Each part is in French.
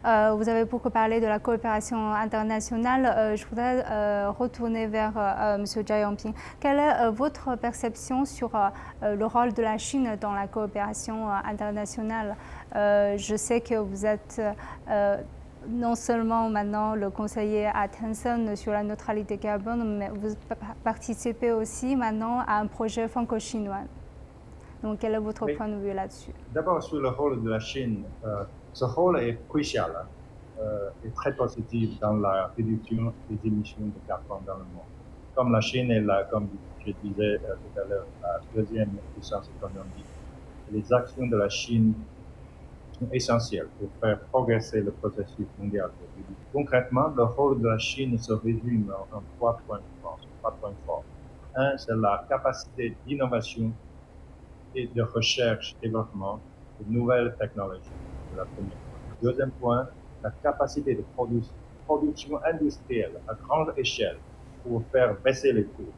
Vous avez beaucoup parlé de la coopération internationale. Je voudrais retourner vers M. Jia Yongping. Quelle est votre perception sur le rôle de la Chine dans la coopération internationale? Je sais que vous êtes non seulement maintenant le conseiller à Tencent sur la neutralité carbone, mais vous participez aussi maintenant à un projet franco-chinois. Donc, quel est votre Oui, point de vue là-dessus? d'abord sur le rôle de la Chine. Ce rôle est crucial et très positif dans la réduction des émissions de carbone dans le monde. Comme la Chine est là, comme je disais tout à l'heure, la deuxième puissance économique, les actions de la Chine sont essentielles pour faire progresser le processus mondial de réduction. Concrètement, le rôle de la Chine se résume en trois points, je pense, trois points forts. Un, c'est la capacité d'innovation et de recherche et développement de nouvelles technologies. C'est la première point. Le deuxième point, la capacité de production industrielle à grande échelle pour faire baisser les coûts.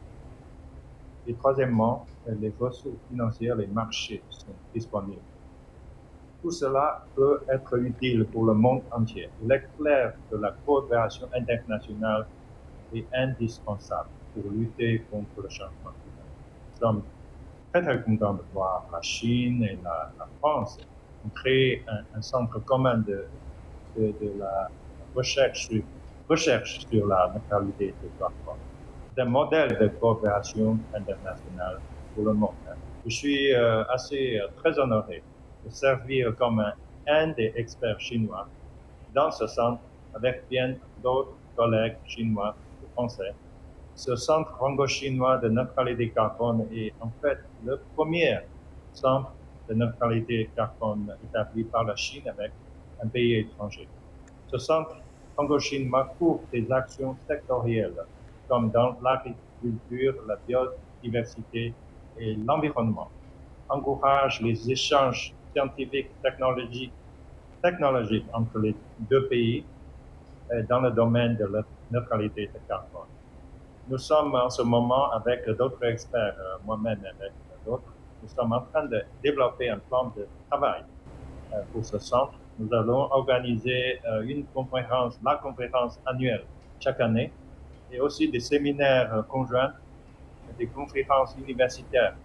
Et troisièmement, les ressources financières, les marchés sont disponibles. Tout cela peut être utile pour le monde entier. Il est clair que la coopération internationale est indispensable pour lutter contre le changement climatique. Nous sommes très contents de voir la Chine et la France ont créé un centre commun de la recherche sur la neutralité de carbone. C'est un modèle de coopération internationale pour le monde. Je suis assez très honoré de servir comme un des experts chinois dans ce centre avec bien d'autres collègues chinois et français. Ce centre franco-chinois de neutralité carbone est en fait le premier centre de neutralité carbone établi par la Chine avec un pays étranger. Ce centre franco-chinois couvre des actions sectorielles comme dans l'agriculture, la biodiversité et l'environnement, encourage les échanges scientifiques technologiques entre les deux pays dans le domaine de la neutralité de carbone. Nous sommes en ce moment avec d'autres experts, moi-même avec d'autres, nous sommes en train de développer un plan de travail pour ce centre. Nous allons organiser la conférence annuelle chaque année et aussi des séminaires conjoints, des conférences universitaires.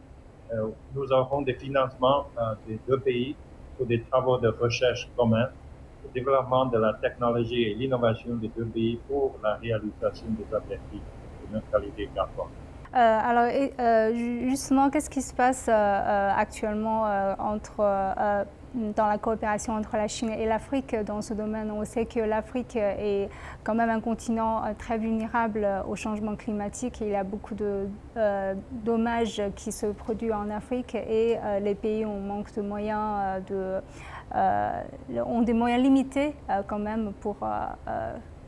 Nous aurons des financements des deux pays pour des travaux de recherche communs, le développement de la technologie et l'innovation des deux pays pour la réalisation des objectifs de neutralité carbone. Alors, justement, qu'est-ce qui se passe actuellement dans la coopération entre la Chine et l'Afrique dans ce domaine? On sait que l'Afrique est quand même un continent très vulnérable au changement climatique. Il y a beaucoup de dommages qui se produisent en Afrique et les pays ont manque de moyens, ont des moyens limités quand même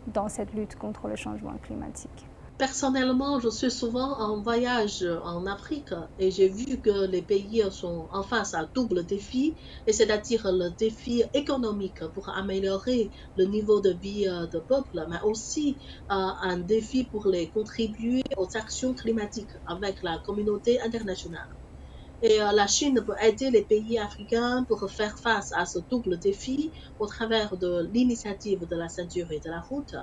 dans cette lutte contre le changement climatique. Personnellement, je suis souvent en voyage en Afrique et j'ai vu que les pays sont en face à double défi, et c'est-à-dire le défi économique pour améliorer le niveau de vie du peuple, mais aussi un défi pour les contribuer aux actions climatiques avec la communauté internationale. Et la Chine peut aider les pays africains pour faire face à ce double défi au travers de l'initiative de la ceinture et de la route.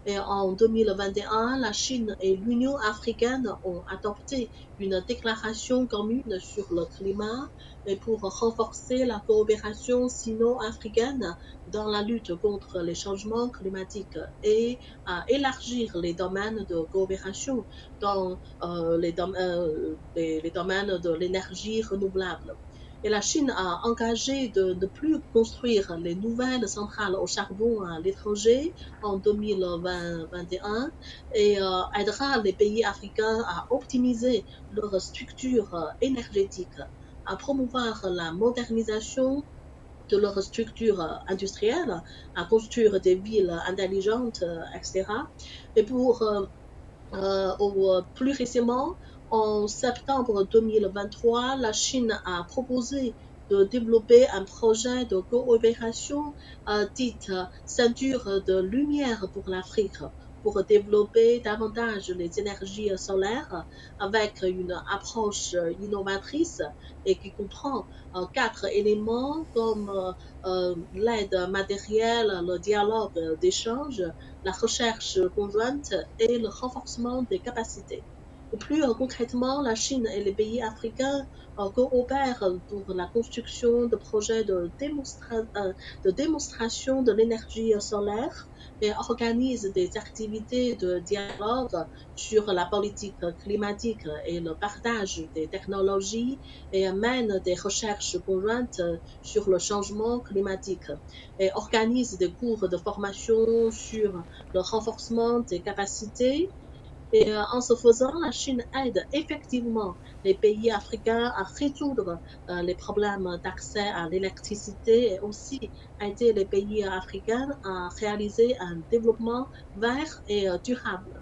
Et en 2021, la Chine et l'Union africaine ont adopté une déclaration commune sur le climat et pour renforcer la coopération sino-africaine dans la lutte contre les changements climatiques et à élargir les domaines de coopération dans les domaines de l'énergie renouvelable. Et la Chine a engagé de ne plus construire les nouvelles centrales au charbon à l'étranger en 2021 et aidera les pays africains à optimiser leur structure énergétique, à promouvoir la modernisation de leur structure industrielle, à construire des villes intelligentes, etc. Et pour plus récemment, en septembre 2023, la Chine a proposé de développer un projet de coopération dite ceinture de lumière pour l'Afrique, pour développer davantage les énergies solaires avec une approche innovatrice et qui comprend 4 éléments comme l'aide matérielle, le dialogue d'échange, la recherche conjointe et le renforcement des capacités. Et plus concrètement, la Chine et les pays africains coopèrent pour la construction de projets de démonstration de l'énergie solaire et organisent des activités de dialogue sur la politique climatique et le partage des technologies et mènent des recherches conjointes sur le changement climatique et organisent des cours de formation sur le renforcement des capacités et en ce faisant, la Chine aide effectivement les pays africains à résoudre les problèmes d'accès à l'électricité et aussi aider les pays africains à réaliser un développement vert et durable.